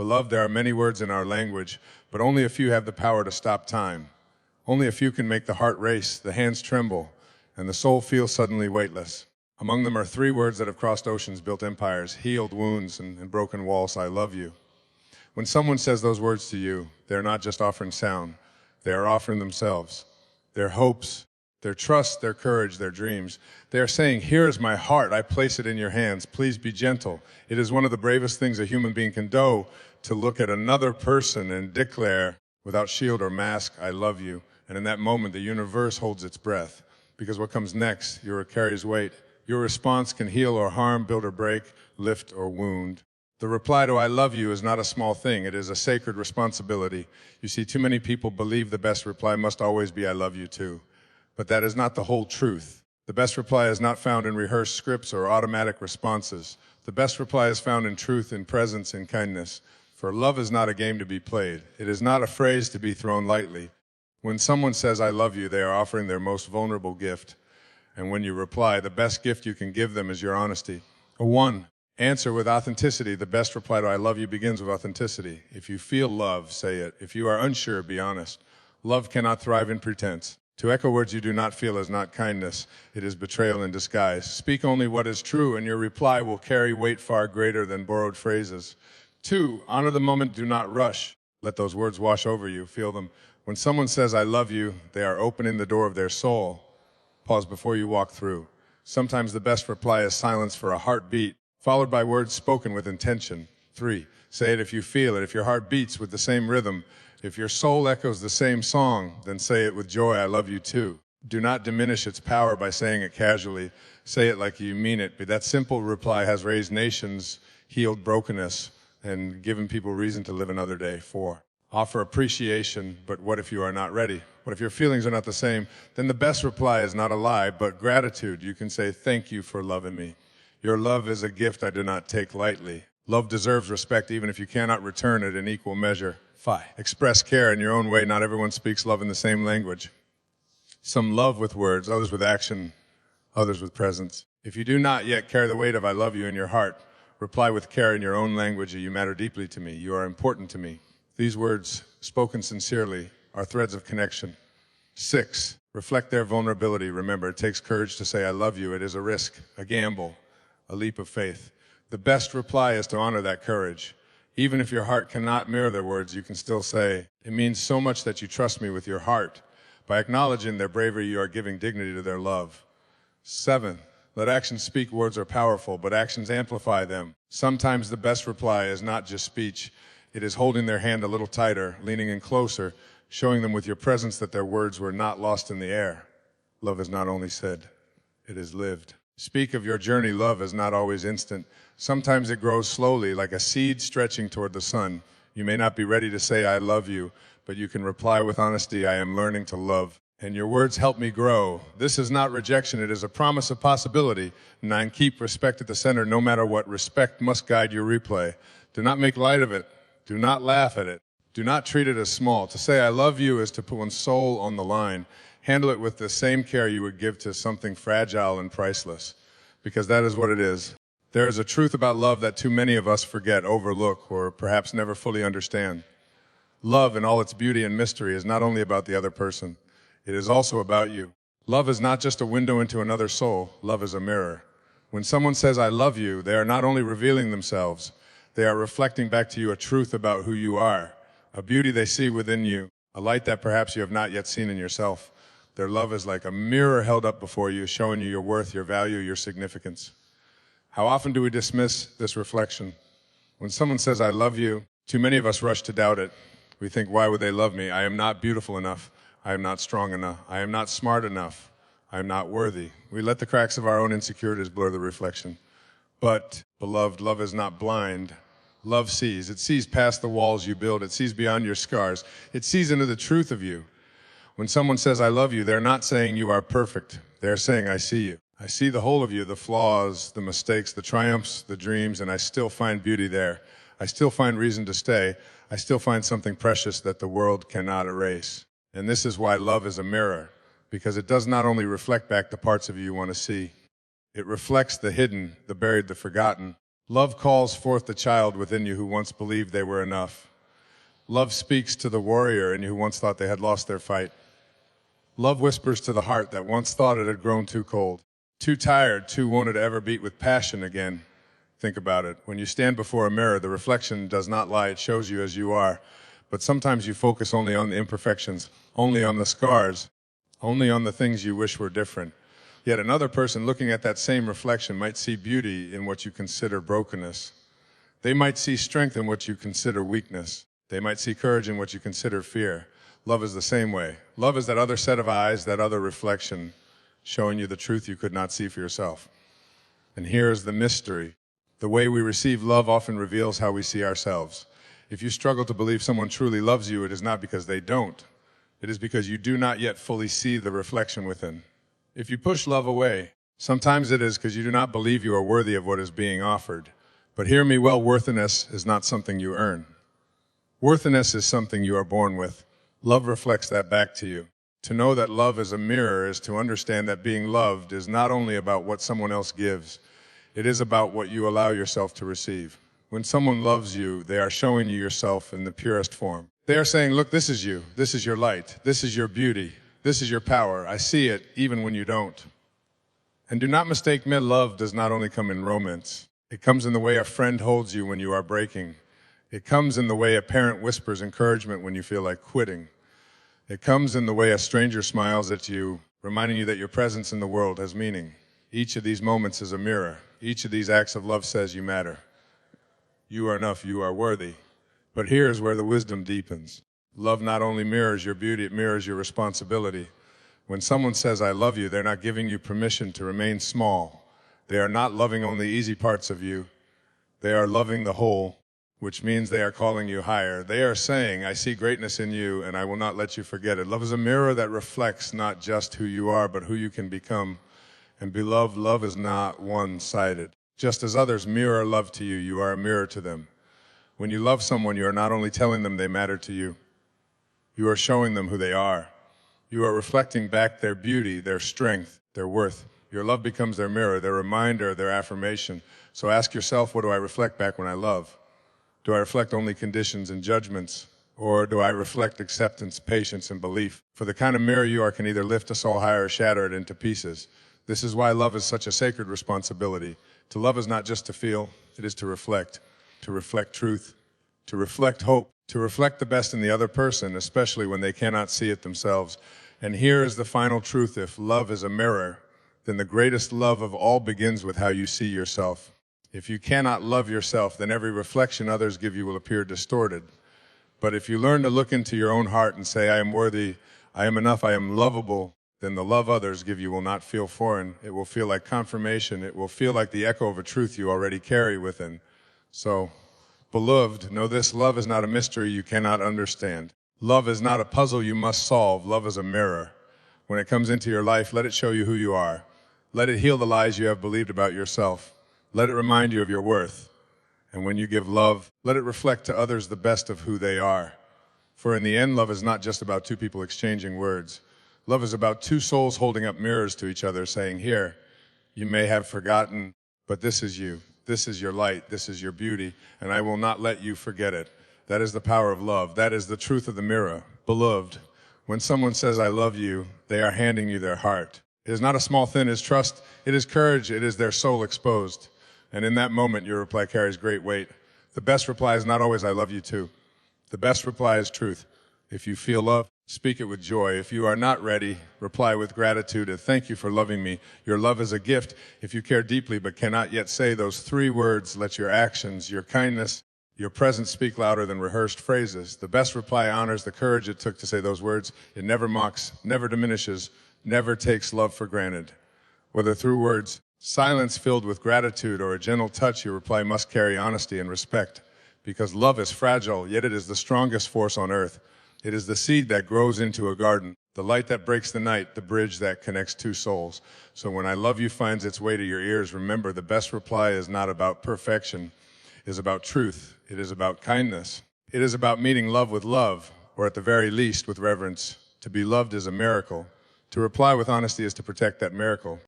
Beloved, there are many words in our language, but only a few have the power to stop time. Only a few can make the heart race, the hands tremble, and the soul feel suddenly weightless. Among them are 3 words that have crossed oceans, built empires, healed wounds, and broken walls. I love you. When someone says those words to you, they're not just offering sound. They are offering themselves, their hopes, their trust, their courage, their dreams. They are saying, here is my heart, I place it in your hands, please be gentle. It is one of the bravest things a human being can do, to look at another person and declare, without shield or mask, I love you. And in that moment, the universe holds its breath, because what comes next, your carries weight. Your response can heal or harm, build or break, lift or wound. The reply to I love you is not a small thing, it is a sacred responsibility. You see, too many people believe the best reply must always be I love you too. But that is not the whole truth. The best reply is not found in rehearsed scripts or automatic responses. The best reply is found in truth, in presence, in kindness. For love is not a game to be played. It is not a phrase to be thrown lightly. When someone says I love you, they are offering their most vulnerable gift. And when you reply, the best gift you can give them is your honesty. 1. Answer with authenticity. The best reply to I love you begins with authenticity. If you feel love, say it. If you are unsure, be honest. Love cannot thrive in pretense. To echo words you do not feel is not kindness. It is betrayal in disguise. Speak only what is true, and your reply will carry weight far greater than borrowed phrases. 2. Honor the moment. Do not rush. Let those words wash over you. Feel them. When someone says I love you, they are opening the door of their soul. Pause before you walk through. Sometimes the best reply is silence for a heartbeat, followed by words spoken with intention. 3. Say it if you feel it. If your heart beats with the same rhythm, if your soul echoes the same song, then say it with joy, I love you too. Do not diminish its power by saying it casually. Say it like you mean it. But that simple reply has raised nations, healed brokenness, and given people reason to live another day. 4. Offer appreciation, but what if you are not ready? What if your feelings are not the same? Then the best reply is not a lie, but gratitude. You can say, thank you for loving me. Your love is a gift I do not take lightly. Love deserves respect even if you cannot return it in equal measure. 5. Express care in your own way. Not everyone speaks love in the same language. Some love with words, others with action, others with presence. If you do not yet carry the weight of I love you in your heart, reply with care in your own language. You matter deeply to me. You are important to me. These words, spoken sincerely, are threads of connection. 6. Reflect their vulnerability. Remember, it takes courage to say I love you. It is a risk, a gamble, a leap of faith. The best reply is to honor that courage. Even if your heart cannot mirror their words, you can still say, it means so much that you trust me with your heart. By acknowledging their bravery, you are giving dignity to their love. 7. Let actions speak. Words are powerful, but actions amplify them. Sometimes the best reply is not just speech. It is holding their hand a little tighter, leaning in closer, showing them with your presence that their words were not lost in the air. Love is not only said, it is lived. Speak of your journey. Love is not always instant. Sometimes it grows slowly, like a seed stretching toward the sun. You may not be ready to say I love you, but you can reply with honesty, I am learning to love. And your words help me grow. This is not rejection, it is a promise of possibility. 9. Keep respect at the center no matter what. Respect must guide your replay. Do not make light of it. Do not laugh at it. Do not treat it as small. To say I love you is to put one's soul on the line. Handle it with the same care you would give to something fragile and priceless, because that is what it is. There is a truth about love that too many of us forget, overlook, or perhaps never fully understand. Love in all its beauty and mystery is not only about the other person, it is also about you. Love is not just a window into another soul, love is a mirror. When someone says I love you, they are not only revealing themselves, they are reflecting back to you a truth about who you are, a beauty they see within you, a light that perhaps you have not yet seen in yourself. Their love is like a mirror held up before you, showing you your worth, your value, your significance. How often do we dismiss this reflection? When someone says, I love you, too many of us rush to doubt it. We think, why would they love me? I am not beautiful enough. I am not strong enough. I am not smart enough. I am not worthy. We let the cracks of our own insecurities blur the reflection. But, beloved, love is not blind. Love sees. It sees past the walls you build. It sees beyond your scars. It sees into the truth of you. When someone says, I love you, they're not saying you are perfect. They're saying, I see you. I see the whole of you, the flaws, the mistakes, the triumphs, the dreams, and I still find beauty there. I still find reason to stay. I still find something precious that the world cannot erase. And this is why love is a mirror, because it does not only reflect back the parts of you you want to see. It reflects the hidden, the buried, the forgotten. Love calls forth the child within you who once believed they were enough. Love speaks to the warrior in you who once thought they had lost their fight. Love whispers to the heart that once thought it had grown too cold, too tired, too wanted to ever beat with passion again. Think about it. When you stand before a mirror, the reflection does not lie, it shows you as you are. But sometimes you focus only on the imperfections, only on the scars, only on the things you wish were different. Yet another person looking at that same reflection might see beauty in what you consider brokenness. They might see strength in what you consider weakness. They might see courage in what you consider fear. Love is the same way. Love is that other set of eyes, that other reflection, showing you the truth you could not see for yourself. And here is the mystery. The way we receive love often reveals how we see ourselves. If you struggle to believe someone truly loves you, it is not because they don't. It is because you do not yet fully see the reflection within. If you push love away, sometimes it is because you do not believe you are worthy of what is being offered. But hear me well, worthiness is not something you earn. Worthiness is something you are born with. Love reflects that back to you. To know that love is a mirror is to understand that being loved is not only about what someone else gives, it is about what you allow yourself to receive. When someone loves you, they are showing you yourself in the purest form. They are saying, look, this is you, this is your light, this is your beauty, this is your power. I see it even when you don't. And do not mistake me, love does not only come in romance. It comes in the way a friend holds you when you are breaking. It comes in the way a parent whispers encouragement when you feel like quitting. It comes in the way a stranger smiles at you, reminding you that your presence in the world has meaning. Each of these moments is a mirror. Each of these acts of love says you matter. You are enough, you are worthy. But here is where the wisdom deepens. Love not only mirrors your beauty, it mirrors your responsibility. When someone says, I love you, they're not giving you permission to remain small. They are not loving only easy parts of you. They are loving the whole, which means they are calling you higher. They are saying, I see greatness in you, and I will not let you forget it. Love is a mirror that reflects not just who you are, but who you can become. And beloved, love is not one-sided. Just as others mirror love to you, you are a mirror to them. When you love someone, you are not only telling them they matter to you, you are showing them who they are. You are reflecting back their beauty, their strength, their worth. Your love becomes their mirror, their reminder, their affirmation. So ask yourself, what do I reflect back when I love? Do I reflect only conditions and judgments? Or do I reflect acceptance, patience, and belief? For the kind of mirror you are can either lift us all higher or shatter it into pieces. This is why love is such a sacred responsibility. To love is not just to feel, it is to reflect truth, to reflect hope, to reflect the best in the other person, especially when they cannot see it themselves. And here is the final truth. If love is a mirror, then the greatest love of all begins with how you see yourself. If you cannot love yourself, then every reflection others give you will appear distorted. But if you learn to look into your own heart and say, I am worthy, I am enough, I am lovable, then the love others give you will not feel foreign. It will feel like confirmation. It will feel like the echo of a truth you already carry within. So, beloved, know this, love is not a mystery you cannot understand. Love is not a puzzle you must solve. Love is a mirror. When it comes into your life, let it show you who you are. Let it heal the lies you have believed about yourself. Let it remind you of your worth. And when you give love, let it reflect to others the best of who they are. For in the end, love is not just about two people exchanging words. Love is about two souls holding up mirrors to each other, saying, here, you may have forgotten, but this is you. This is your light. This is your beauty, and I will not let you forget it. That is the power of love. That is the truth of the mirror. Beloved, when someone says, I love you, they are handing you their heart. It is not a small thing, it is trust, it is courage, it is their soul exposed. And in that moment, your reply carries great weight. The best reply is not always, I love you too. The best reply is truth. If you feel love, speak it with joy. If you are not ready, reply with gratitude and thank you for loving me. Your love is a gift. If you care deeply but cannot yet say those three words, let your actions, your kindness, your presence speak louder than rehearsed phrases. The best reply honors the courage it took to say those words. It never mocks, never diminishes, never takes love for granted. Whether through words, silence filled with gratitude, or a gentle touch, your reply must carry honesty and respect. Because love is fragile, yet it is the strongest force on earth. It is the seed that grows into a garden, the light that breaks the night, the bridge that connects two souls. So when I love you finds its way to your ears, remember the best reply is not about perfection. It is about truth. It is about kindness. It is about meeting love with love, or at the very least with reverence. To be loved is a miracle. To reply with honesty is to protect that miracle.